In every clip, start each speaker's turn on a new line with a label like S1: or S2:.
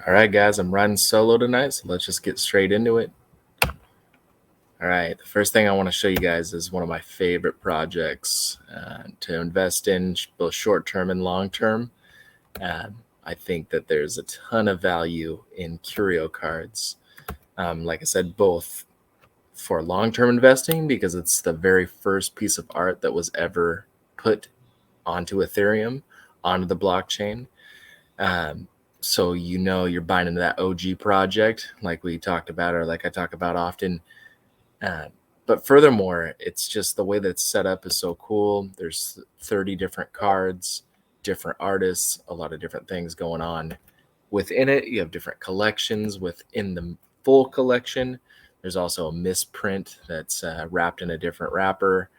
S1: All right, guys, I'm riding solo tonight, so let's just get straight into it. All right, the first thing I want to show you guys is one of my favorite projects to invest in, both short term and long term. I think that there's a ton of value in curio cards. Like I said, both for long term investing, because it's the very first piece of art that was ever put onto Ethereum, onto the blockchain. Um, so you're buying into that OG project, like we talked about, or like I talk about often. Uh, but furthermore, it's just the way that it's set up is so cool. There's 30 different cards, different artists, a lot of different things going on. Within it, you have different collections. Within the full collection, there's also a misprint that's wrapped in a different wrapper,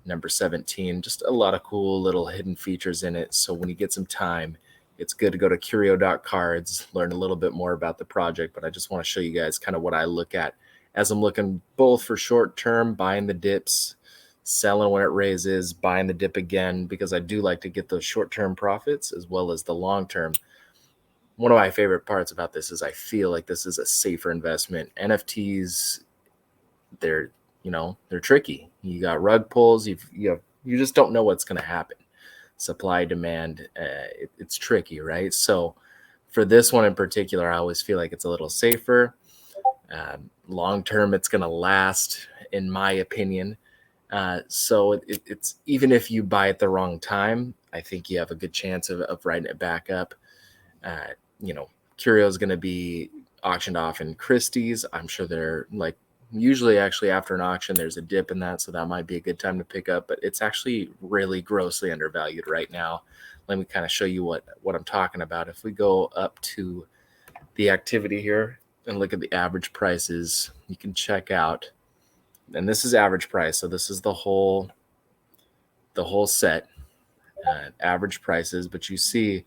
S1: number 17. Just a lot of cool little hidden features in it. So when you get some time, it's good to go to curio.cards, learn a little bit more about the project. But I just want to show you guys kind of what I look at as I'm looking both for short term, buying the dips, selling when it raises, buying the dip again, because I do like to get those short term profits as well as the long term. One of my favorite parts about this is I feel like this is a safer investment. NFTs, they're they're tricky. You got rug pulls. You just don't know what's going to happen. Supply demand, it's tricky, right? So for this one in particular, I always feel like it's a little safer. Long term, it's going to last, in my opinion. So it's even if you buy at the wrong time, I think you have a good chance of writing it back up. Uh, Curio is going to be auctioned off in Christie's. I'm sure they're like usually actually after an auction, there's a dip in that. So that might be a good time to pick up, but it's actually really grossly undervalued right now. Let me kind of show you what I'm talking about. If we go up to the activity here and look at the average prices, you can check out, and this is average price. So this is the whole set, average prices, but you see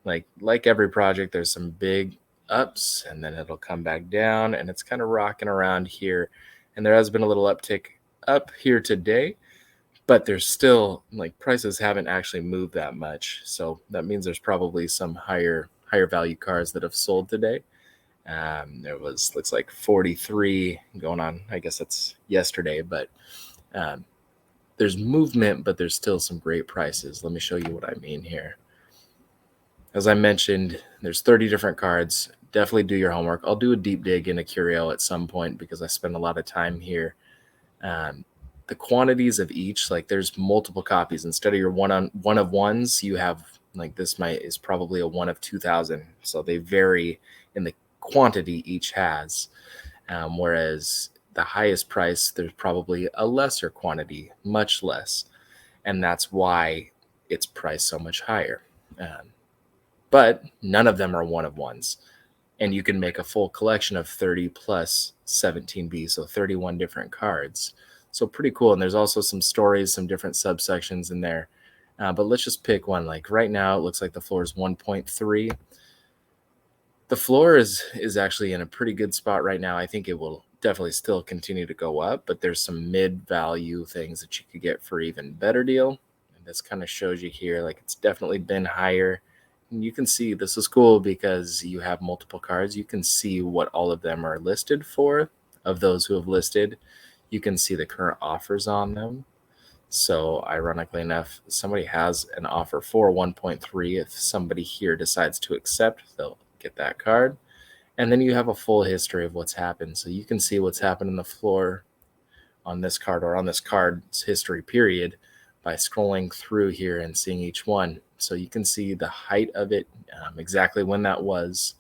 S1: like every project, there's some big ups and then it'll come back down, and it's kind of rocking around here. And there has been a little uptick up here today, but there's still like prices haven't actually moved that much. So that means there's probably some higher value cars that have sold today. There looks like 43 going on. I guess that's yesterday, but um, there's movement, but there's still some great prices. Let me show you what I mean here. As I mentioned, there's 30 different cards. Definitely do your homework. I'll do a deep dig into Curio at some point because I spend a lot of time here. The quantities of each, like there's multiple copies. Instead of your one of ones, you have like this is probably a one of 2,000. So they vary in the quantity each has. Whereas the highest price, there's probably a lesser quantity, much less. And that's why it's priced so much higher. But none of them are one of ones. And you can make a full collection of 30 plus 17B, so 31 different cards. So pretty cool. And there's also some stories, some different subsections in there. But let's just pick one. Like right now, it looks like the floor is 1.3. The floor is actually in a pretty good spot right now. I think it will definitely still continue to go up, but there's some mid-value things that you could get for even better deal. And this kind of shows you here, like it's definitely been higher. And you can see this is cool because you have multiple cards. You can see what all of them are listed for. Of those who have listed, you can see the current offers on them. So ironically enough, somebody has an offer for 1.3. If somebody here decides to accept, they'll get that card. And then you have a full history of what's happened. So you can see what's happened in the floor on this card or on this card's history period by scrolling through here and seeing each one. So you can see the height of it, exactly when that was,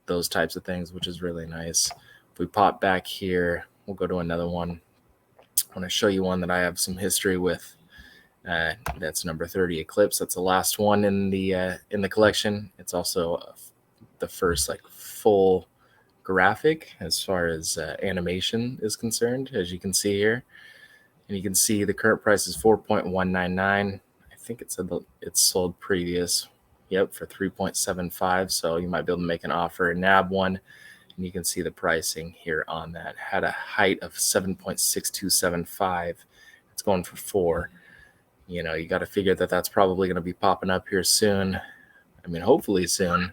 S1: those types of things, which is really nice. If we pop back here, we'll go to another one. I want to show you one that I have some history with. That's number 30 Eclipse. That's the last one in the collection. It's also the first like full graphic as far as animation is concerned, as you can see here. And you can see the current price is 4.199. I think it said it's sold previous. Yep, for 3.75. So you might be able to make an offer and nab one. And you can see the pricing here on that. Had a height of 7.6275. It's going for 4. You got to figure that that's probably going to be popping up here soon. I mean, hopefully soon.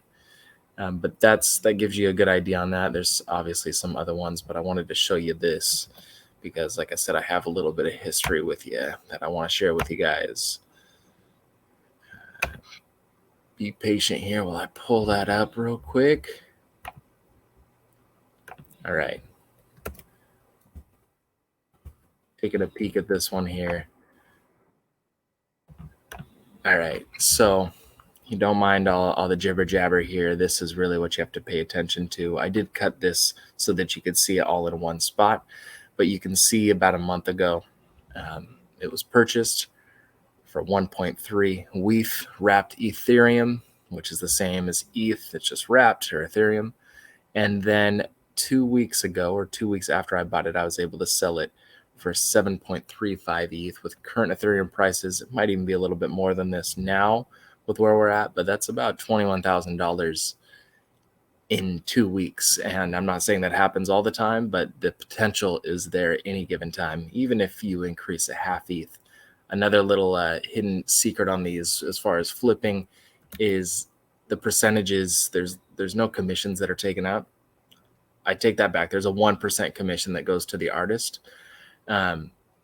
S1: But that gives you a good idea on that. There's obviously some other ones, but I wanted to show you this because, like I said, I have a little bit of history with you that I want to share with you guys. Be patient here while I pull that up real quick. All right. Taking a peek at this one here. All right. So you don't mind all the jibber jabber here. This is really what you have to pay attention to. I did cut this so that you could see it all in one spot, but you can see about a month ago, it was purchased for 1.3 WETH wrapped Ethereum, which is the same as ETH. It's just wrapped, or Ethereum. And then 2 weeks ago, or 2 weeks after I bought it, I was able to sell it for 7.35 ETH. With current Ethereum prices, it might even be a little bit more than this now with where we're at, but that's about $21,000 in 2 weeks. And I'm not saying that happens all the time, but the potential is there at any given time, even if you increase a half ETH. Another little hidden secret on these as far as flipping is the percentages. There's no commissions that are taken out. I take that back. There's a 1% commission that goes to the artist,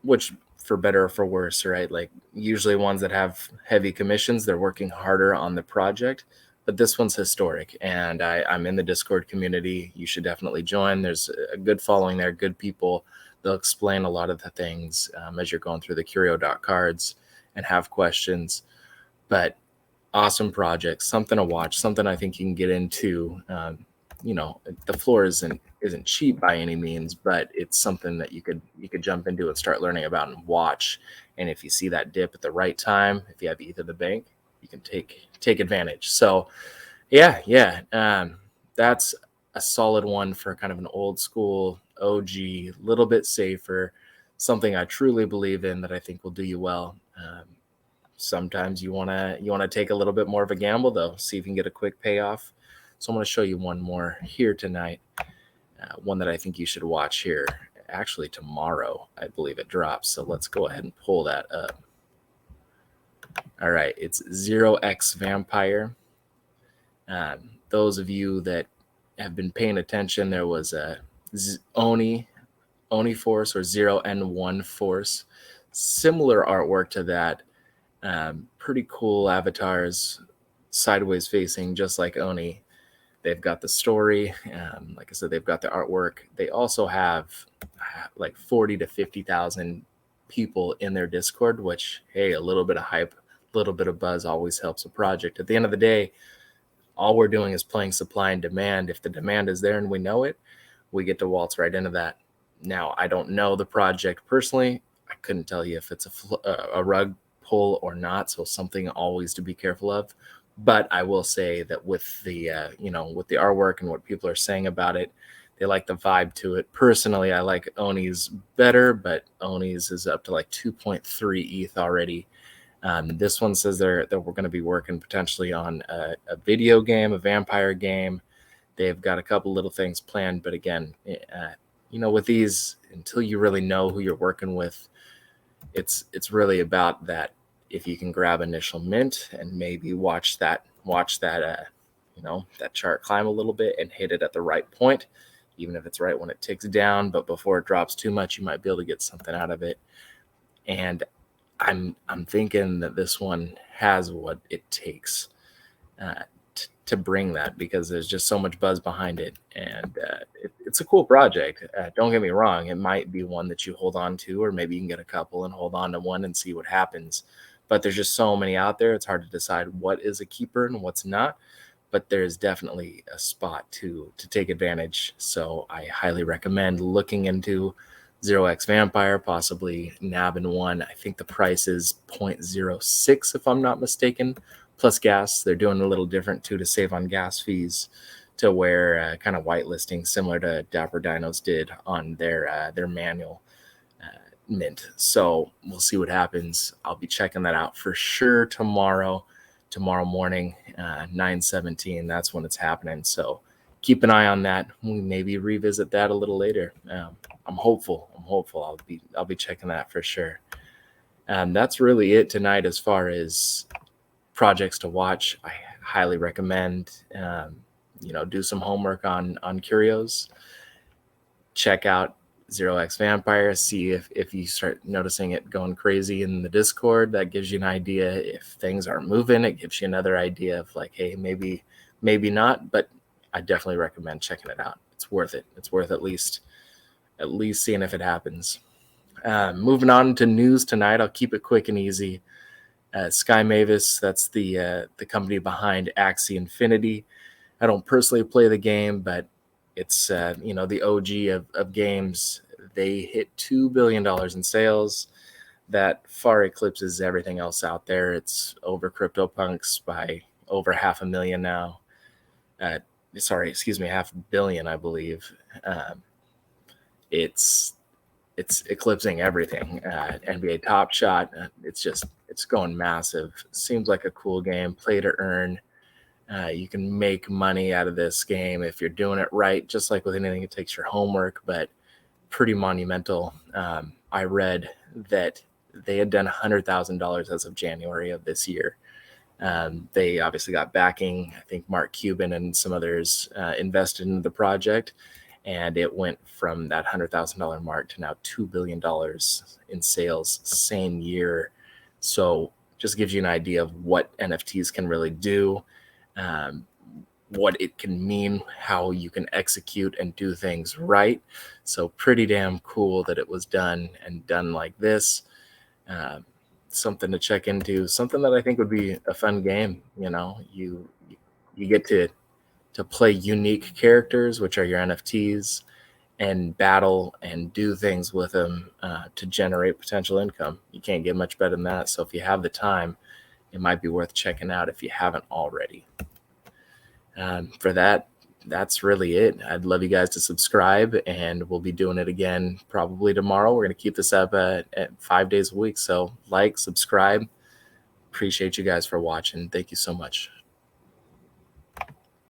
S1: which for better or for worse, right? Like usually ones that have heavy commissions, they're working harder on the project. But this one's historic, and I'm in the Discord community. You should definitely join. There's a good following there, good people. They'll explain a lot of the things as you're going through the curio.cards and have questions. But awesome project, something to watch, something I think you can get into. The floor isn't cheap by any means, but it's something that you could jump into and start learning about and watch. And if you see that dip at the right time, if you have ETH at the bank, you can take advantage. So that's a solid one for kind of an old school OG, little bit safer, something I truly believe in that I think will do you well. Sometimes you wanna take a little bit more of a gamble though, see if you can get a quick payoff. So I'm going to show you one more here tonight, one that I think you should watch here. Actually, tomorrow, I believe it drops. So let's go ahead and pull that up. All right, it's 0x Vampire. Those of you that have been paying attention, there was a Oni Force, or 0N1 Force. Similar artwork to that. Pretty cool avatars, sideways facing, just like Oni. They've got the story. Like I said, they've got the artwork. They also have like 40 to 50,000 people in their Discord, which, hey, a little bit of hype, a little bit of buzz always helps a project. At the end of the day, all we're doing is playing supply and demand. If the demand is there and we know it, we get to waltz right into that. Now, I don't know the project personally. I couldn't tell you if it's a rug pull or not. So something always to be careful of. But I will say that with the with the artwork and what people are saying about it, they like the vibe to it. Personally, I like Oni's better, but Oni's is up to like 2.3 ETH already. This one says that we're going to be working potentially on a video game, a vampire game. They've got a couple little things planned, but again, with these, until you really know who you're working with, it's really about that. If you can grab initial mint and maybe watch that that chart climb a little bit and hit it at the right point, even if it's right when it ticks down, but before it drops too much, you might be able to get something out of it. And I'm thinking that this one has what it takes to bring that, because there's just so much buzz behind it, and it's a cool project. Don't get me wrong, it might be one that you hold on to, or maybe you can get a couple and hold on to one and see what happens. But there's just so many out there, it's hard to decide what is a keeper and what's not. But there's definitely a spot to take advantage. So I highly recommend looking into 0x Vampire, possibly nabbing one. I think the price is 0.06 if I'm not mistaken, plus gas. They're doing a little different too to save on gas fees, to where kind of whitelisting, similar to Dapper Dinos did on their manual mint. So we'll see what happens. I'll be checking that out for sure tomorrow morning, 9:17. That's when it's happening. So keep an eye on that. We maybe revisit that a little later. I'm hopeful. I'll be checking that for sure. That's really it tonight as far as projects to watch. I highly recommend do some homework on curios. Check out 0x Vampire, see if you start noticing it going crazy in the Discord. That gives you an idea if things aren't moving. It gives you another idea of like, hey, maybe not, but I definitely recommend checking it out. It's worth it. It's worth at least seeing if it happens. Moving on to news tonight, I'll keep it quick and easy. Sky Mavis, that's the company behind Axie Infinity. I don't personally play the game, but it's the OG of games. They hit $2 billion in sales. That far eclipses everything else out there. It's over CryptoPunks by over 500,000 now. Half a billion, I believe. It's eclipsing everything. NBA Top Shot, it's going massive. Seems like a cool game. Play to earn. You can make money out of this game if you're doing it right. Just like with anything, it takes your homework, but pretty monumental. I read that they had done $100,000 as of January of this year. They obviously got backing. I think Mark Cuban and some others invested in the project, and it went from that $100,000 mark to now $2 billion in sales same year. So just gives you an idea of what NFTs can really do, what it can mean, how you can execute and do things right. So pretty damn cool that it was done like this. Something to check into, something that I think would be a fun game. You get to play unique characters, which are your NFTs, and battle and do things with them to generate potential income. You can't get much better than that. So if you have the time, it might be worth checking out if you haven't already. For that, that's really it. I'd love you guys to subscribe, and we'll be doing it again probably tomorrow. We're going to keep this up at 5 days a week. So like, subscribe. Appreciate you guys for watching. Thank you so much.